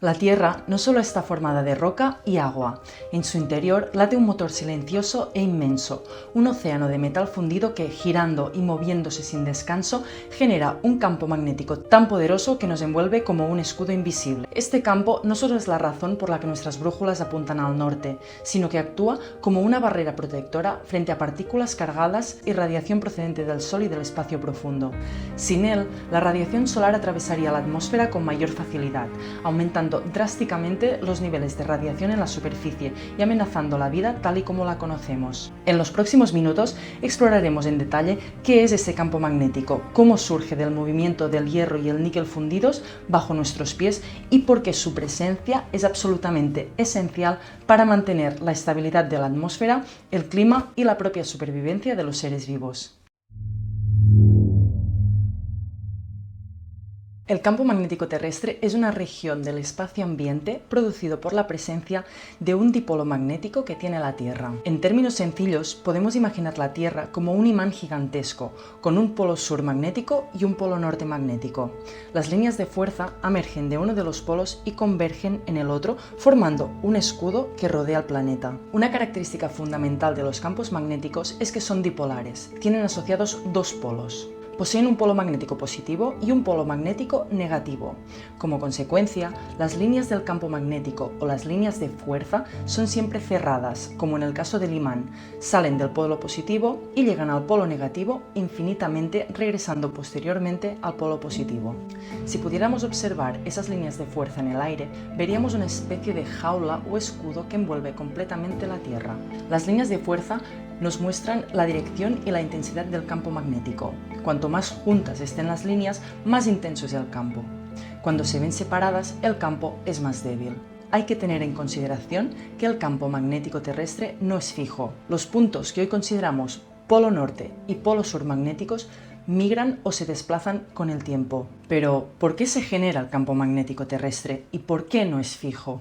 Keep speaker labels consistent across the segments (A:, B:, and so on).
A: La Tierra no solo está formada de roca y agua, en su interior late un motor silencioso e inmenso, un océano de metal fundido que, girando y moviéndose sin descanso, genera un campo magnético tan poderoso que nos envuelve como un escudo invisible. Este campo no solo es la razón por la que nuestras brújulas apuntan al norte, sino que actúa como una barrera protectora frente a partículas cargadas y radiación procedente del Sol y del espacio profundo. Sin él, la radiación solar atravesaría la atmósfera con mayor facilidad, aumentando drásticamente los niveles de radiación en la superficie y amenazando la vida tal y como la conocemos. En los próximos minutos exploraremos en detalle qué es ese campo magnético, cómo surge del movimiento del hierro y el níquel fundidos bajo nuestros pies y por qué su presencia es absolutamente esencial para mantener la estabilidad de la atmósfera, el clima y la propia supervivencia de los seres vivos. El campo magnético terrestre es una región del espacio-ambiente producido por la presencia de un dipolo magnético que tiene la Tierra. En términos sencillos, podemos imaginar la Tierra como un imán gigantesco, con un polo sur magnético y un polo norte magnético. Las líneas de fuerza emergen de uno de los polos y convergen en el otro, formando un escudo que rodea al planeta. Una característica fundamental de los campos magnéticos es que son dipolares, tienen asociados dos polos. Poseen un polo magnético positivo y un polo magnético negativo. Como consecuencia, las líneas del campo magnético o las líneas de fuerza son siempre cerradas, como en el caso del imán. Salen del polo positivo y llegan al polo negativo infinitamente, regresando posteriormente al polo positivo. Si pudiéramos observar esas líneas de fuerza en el aire, veríamos una especie de jaula o escudo que envuelve completamente la Tierra. Las líneas de fuerza nos muestran la dirección y la intensidad del campo magnético. Cuanto más juntas estén las líneas, más intenso es el campo. Cuando se ven separadas, el campo es más débil. Hay que tener en consideración que el campo magnético terrestre no es fijo. Los puntos que hoy consideramos polo norte y polo sur magnéticos migran o se desplazan con el tiempo. Pero, ¿por qué se genera el campo magnético terrestre y por qué no es fijo?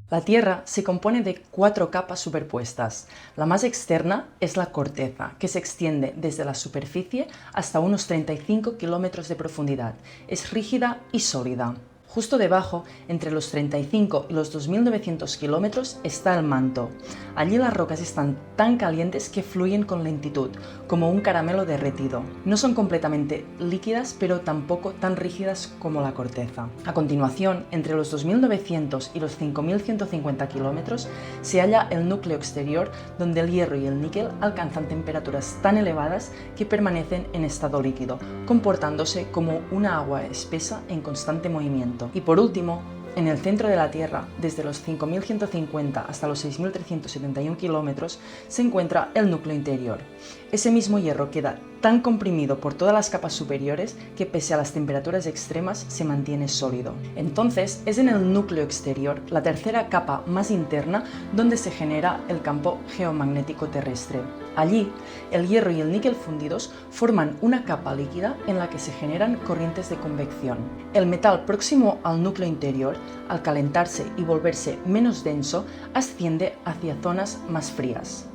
A: La Tierra se compone de 4 capas superpuestas. La más externa es la corteza, que se extiende desde la superficie hasta unos 35 kilómetros de profundidad. Es rígida y sólida. Justo debajo, entre los 35 y los 2.900 kilómetros, está el manto. Allí las rocas están tan calientes que fluyen con lentitud, como un caramelo derretido. No son completamente líquidas, pero tampoco tan rígidas como la corteza. A continuación, entre los 2.900 y los 5.150 kilómetros, se halla el núcleo exterior, donde el hierro y el níquel alcanzan temperaturas tan elevadas que permanecen en estado líquido, comportándose como una agua espesa en constante movimiento. Y por último, en el centro de la Tierra, desde los 5.150 hasta los 6.371 kilómetros, se encuentra el núcleo interior. Ese mismo hierro queda tan comprimido por todas las capas superiores que, pese a las temperaturas extremas, se mantiene sólido. Entonces, es en el núcleo exterior, la tercera capa más interna, donde se genera el campo geomagnético terrestre. Allí, el hierro y el níquel fundidos forman una capa líquida en la que se generan corrientes de convección. El metal próximo al núcleo interior, al calentarse y volverse menos denso, asciende hacia zonas más frías.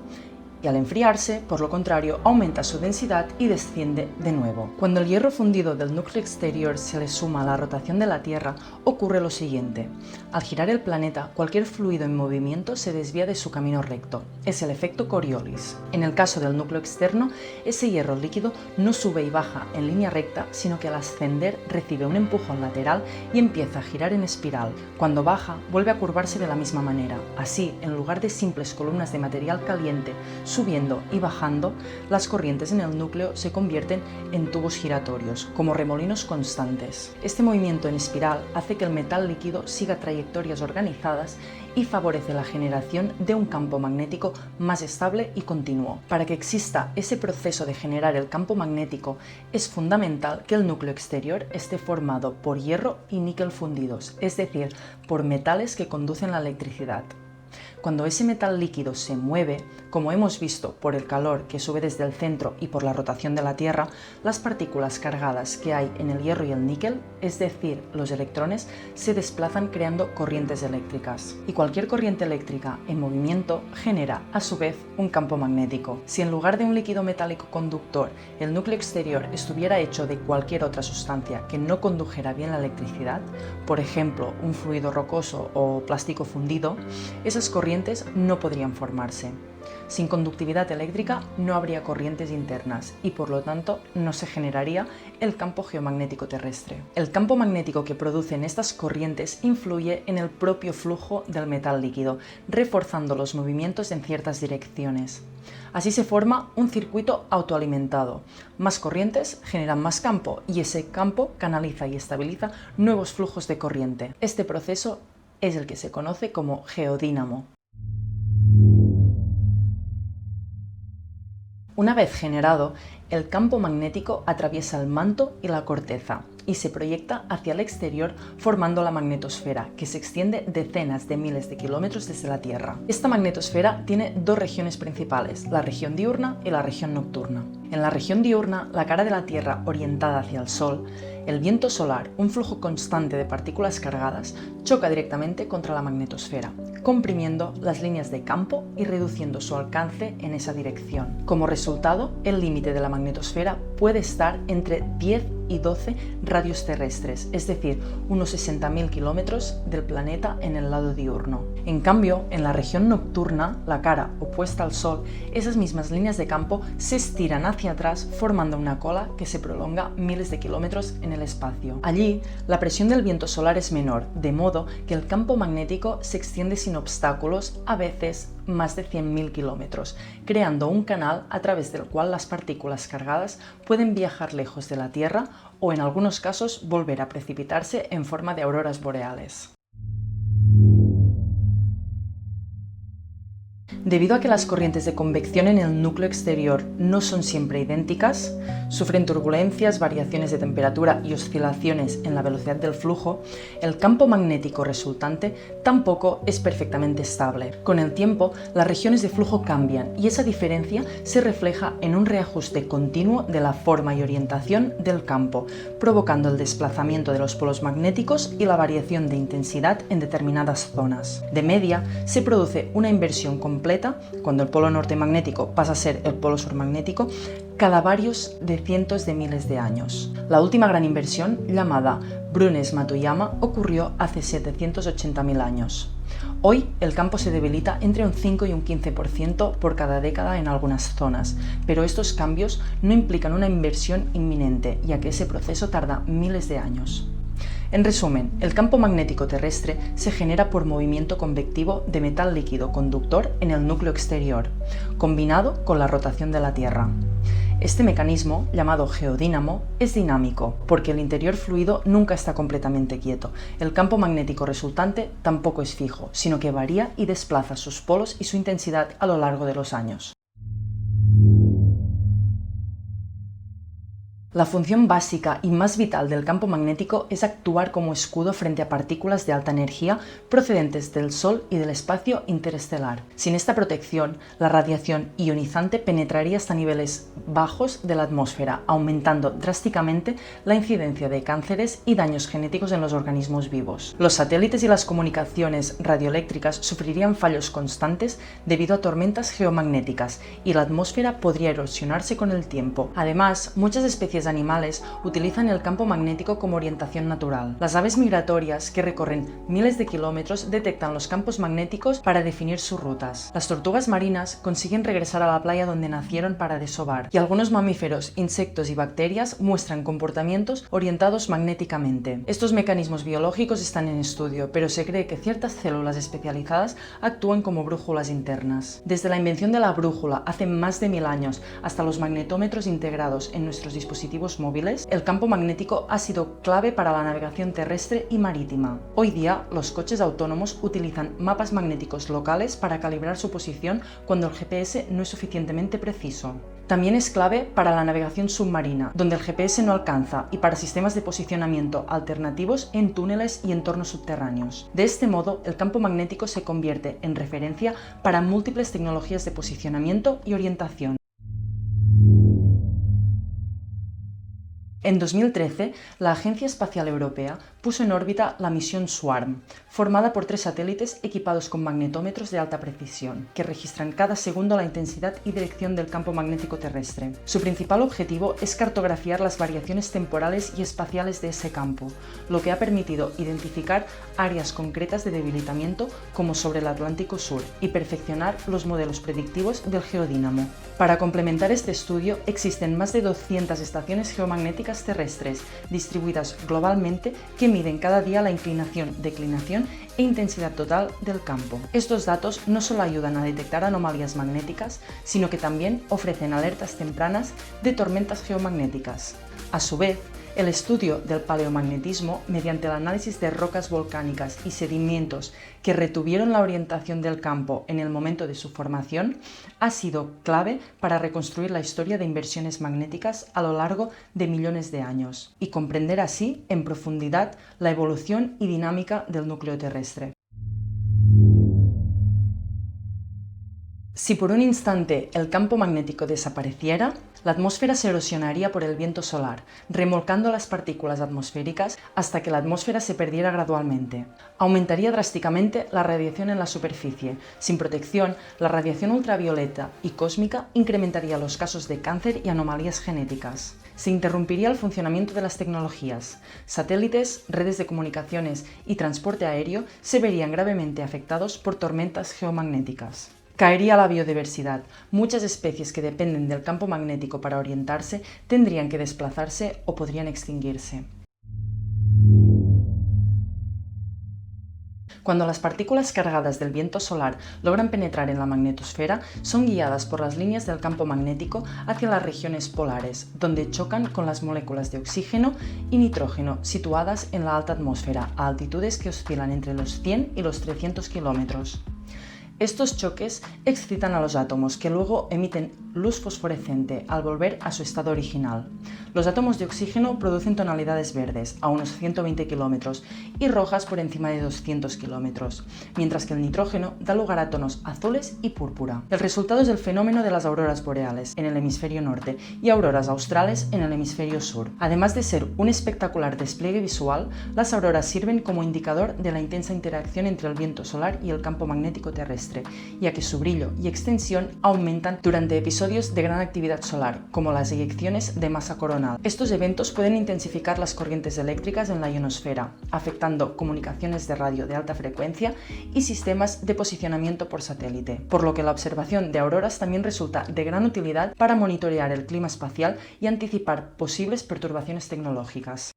A: Y al enfriarse, por lo contrario, aumenta su densidad y desciende de nuevo. Cuando el hierro fundido del núcleo exterior se le suma a la rotación de la Tierra, ocurre lo siguiente. Al girar el planeta, cualquier fluido en movimiento se desvía de su camino recto. Es el efecto Coriolis. En el caso del núcleo externo, ese hierro líquido no sube y baja en línea recta, sino que al ascender recibe un empujón lateral y empieza a girar en espiral. Cuando baja, vuelve a curvarse de la misma manera. Así, en lugar de simples columnas de material caliente, subiendo y bajando, las corrientes en el núcleo se convierten en tubos giratorios, como remolinos constantes. Este movimiento en espiral hace que el metal líquido siga trayectorias organizadas y favorece la generación de un campo magnético más estable y continuo. Para que exista ese proceso de generar el campo magnético, es fundamental que el núcleo exterior esté formado por hierro y níquel fundidos, es decir, por metales que conducen la electricidad. cuando ese metal líquido se mueve, como hemos visto por el calor que sube desde el centro y por la rotación de la Tierra, las partículas cargadas que hay en el hierro y el níquel, es decir, los electrones, se desplazan creando corrientes eléctricas. Y cualquier corriente eléctrica en movimiento genera, a su vez, un campo magnético. Si en lugar de un líquido metálico conductor, el núcleo exterior estuviera hecho de cualquier otra sustancia que no condujera bien la electricidad, por ejemplo, un fluido rocoso o plástico fundido, esas corrientes no podrían formarse. Sin conductividad eléctrica no habría corrientes internas y por lo tanto no se generaría el campo geomagnético terrestre. El campo magnético que producen estas corrientes influye en el propio flujo del metal líquido, reforzando los movimientos en ciertas direcciones. Así se forma un circuito autoalimentado. Más corrientes generan más campo y ese campo canaliza y estabiliza nuevos flujos de corriente. Este proceso es el que se conoce como geodínamo. Una vez generado, el campo magnético atraviesa el manto y la corteza y se proyecta hacia el exterior formando la magnetosfera, que se extiende decenas de miles de kilómetros desde la Tierra. Esta magnetosfera tiene dos regiones principales, la región diurna y la región nocturna. En la región diurna, la cara de la Tierra orientada hacia el Sol, el viento solar, un flujo constante de partículas cargadas, choca directamente contra la magnetosfera, comprimiendo las líneas de campo y reduciendo su alcance en esa dirección. Como resultado, el límite de la magnetosfera puede estar entre 10 y 12 radios terrestres, es decir, unos 60.000 kilómetros del planeta en el lado diurno. En cambio, en la región nocturna, la cara opuesta al Sol, esas mismas líneas de campo se estiran hacia atrás formando una cola que se prolonga miles de kilómetros en el espacio. Allí, la presión del viento solar es menor, de modo que el campo magnético se extiende sin obstáculos, a veces más de 100.000 kilómetros, creando un canal a través del cual las partículas cargadas pueden viajar lejos de la Tierra o en algunos casos volver a precipitarse en forma de auroras boreales. Debido a que las corrientes de convección en el núcleo exterior no son siempre idénticas, sufren turbulencias, variaciones de temperatura y oscilaciones en la velocidad del flujo, el campo magnético resultante tampoco es perfectamente estable. Con el tiempo, las regiones de flujo cambian y esa diferencia se refleja en un reajuste continuo de la forma y orientación del campo, provocando el desplazamiento de los polos magnéticos y la variación de intensidad en determinadas zonas. De media, se produce una inversión completa cuando el polo norte magnético pasa a ser el polo sur magnético cada varios de cientos de miles de años. La última gran inversión, llamada Brunhes-Matuyama, ocurrió hace 780.000 años. Hoy el campo se debilita entre un 5 y un 15% por cada década en algunas zonas, pero estos cambios no implican una inversión inminente, ya que ese proceso tarda miles de años. En resumen, el campo magnético terrestre se genera por movimiento convectivo de metal líquido conductor en el núcleo exterior, combinado con la rotación de la Tierra. Este mecanismo, llamado geodínamo, es dinámico, porque el interior fluido nunca está completamente quieto. El campo magnético resultante tampoco es fijo, sino que varía y desplaza sus polos y su intensidad a lo largo de los años. La función básica y más vital del campo magnético es actuar como escudo frente a partículas de alta energía procedentes del Sol y del espacio interestelar. Sin esta protección, la radiación ionizante penetraría hasta niveles bajos de la atmósfera, aumentando drásticamente la incidencia de cánceres y daños genéticos en los organismos vivos. Los satélites y las comunicaciones radioeléctricas sufrirían fallos constantes debido a tormentas geomagnéticas y la atmósfera podría erosionarse con el tiempo. Además, muchas especies animales utilizan el campo magnético como orientación natural. Las aves migratorias, que recorren miles de kilómetros, detectan los campos magnéticos para definir sus rutas. Las tortugas marinas consiguen regresar a la playa donde nacieron para desovar, y algunos mamíferos, insectos y bacterias muestran comportamientos orientados magnéticamente. Estos mecanismos biológicos están en estudio, pero se cree que ciertas células especializadas actúan como brújulas internas. Desde la invención de la brújula hace más de 1000 años hasta los magnetómetros integrados en nuestros dispositivos móviles, el campo magnético ha sido clave para la navegación terrestre y marítima. Hoy día, los coches autónomos utilizan mapas magnéticos locales para calibrar su posición cuando el GPS no es suficientemente preciso. También es clave para la navegación submarina, donde el GPS no alcanza, y para sistemas de posicionamiento alternativos en túneles y entornos subterráneos. De este modo, el campo magnético se convierte en referencia para múltiples tecnologías de posicionamiento y orientación. En 2013, la Agencia Espacial Europea puso en órbita la misión SWARM, formada por 3 satélites equipados con magnetómetros de alta precisión, que registran cada segundo la intensidad y dirección del campo magnético terrestre. Su principal objetivo es cartografiar las variaciones temporales y espaciales de ese campo, lo que ha permitido identificar áreas concretas de debilitamiento como sobre el Atlántico Sur y perfeccionar los modelos predictivos del geodínamo. Para complementar este estudio, existen más de 200 estaciones geomagnéticas terrestres distribuidas globalmente que miden cada día la inclinación, declinación e intensidad total del campo. Estos datos no solo ayudan a detectar anomalías magnéticas, sino que también ofrecen alertas tempranas de tormentas geomagnéticas. A su vez, el estudio del paleomagnetismo, mediante el análisis de rocas volcánicas y sedimentos que retuvieron la orientación del campo en el momento de su formación, ha sido clave para reconstruir la historia de inversiones magnéticas a lo largo de millones de años y comprender así en profundidad la evolución y dinámica del núcleo terrestre. Si por un instante el campo magnético desapareciera, la atmósfera se erosionaría por el viento solar, remolcando las partículas atmosféricas hasta que la atmósfera se perdiera gradualmente. Aumentaría drásticamente la radiación en la superficie. Sin protección, la radiación ultravioleta y cósmica incrementaría los casos de cáncer y anomalías genéticas. Se interrumpiría el funcionamiento de las tecnologías. Satélites, redes de comunicaciones y transporte aéreo se verían gravemente afectados por tormentas geomagnéticas. Caería la biodiversidad. Muchas especies que dependen del campo magnético para orientarse tendrían que desplazarse o podrían extinguirse. Cuando las partículas cargadas del viento solar logran penetrar en la magnetosfera, son guiadas por las líneas del campo magnético hacia las regiones polares, donde chocan con las moléculas de oxígeno y nitrógeno situadas en la alta atmósfera, a altitudes que oscilan entre los 100 y los 300 kilómetros. Estos choques excitan a los átomos, que luego emiten luz fosforescente al volver a su estado original. Los átomos de oxígeno producen tonalidades verdes, a unos 120 kilómetros, y rojas por encima de 200 kilómetros, mientras que el nitrógeno da lugar a tonos azules y púrpura. El resultado es el fenómeno de las auroras boreales en el hemisferio norte y auroras australes en el hemisferio sur. Además de ser un espectacular despliegue visual, las auroras sirven como indicador de la intensa interacción entre el viento solar y el campo magnético terrestre, ya que su brillo y extensión aumentan durante episodios de gran actividad solar, como las eyecciones de masa coronal. Estos eventos pueden intensificar las corrientes eléctricas en la ionosfera, afectando comunicaciones de radio de alta frecuencia y sistemas de posicionamiento por satélite, por lo que la observación de auroras también resulta de gran utilidad para monitorear el clima espacial y anticipar posibles perturbaciones tecnológicas.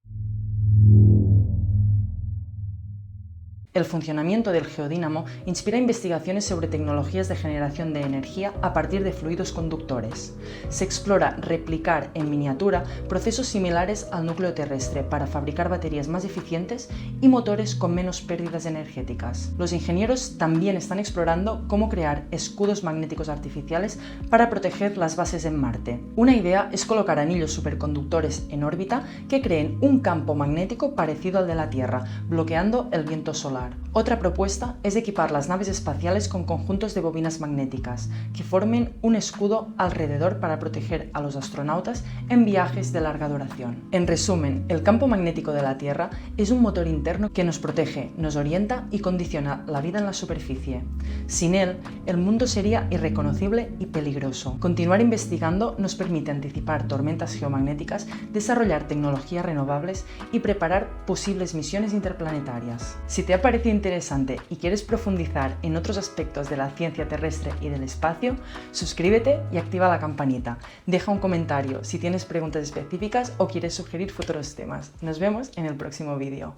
A: El funcionamiento del geodínamo inspira investigaciones sobre tecnologías de generación de energía a partir de fluidos conductores. Se explora replicar en miniatura procesos similares al núcleo terrestre para fabricar baterías más eficientes y motores con menos pérdidas energéticas. Los ingenieros también están explorando cómo crear escudos magnéticos artificiales para proteger las bases en Marte. Una idea es colocar anillos superconductores en órbita que creen un campo magnético parecido al de la Tierra, bloqueando el viento solar. Otra propuesta es equipar las naves espaciales con conjuntos de bobinas magnéticas que formen un escudo alrededor para proteger a los astronautas en viajes de larga duración. En resumen, el campo magnético de la Tierra es un motor interno que nos protege, nos orienta y condiciona la vida en la superficie. Sin él, el mundo sería irreconocible y peligroso. Continuar investigando nos permite anticipar tormentas geomagnéticas, desarrollar tecnologías renovables y preparar posibles misiones interplanetarias. Si te ha parecido interesante y quieres profundizar en otros aspectos de la ciencia terrestre y del espacio, suscríbete y activa la campanita. Deja un comentario si tienes preguntas específicas o quieres sugerir futuros temas. Nos vemos en el próximo vídeo.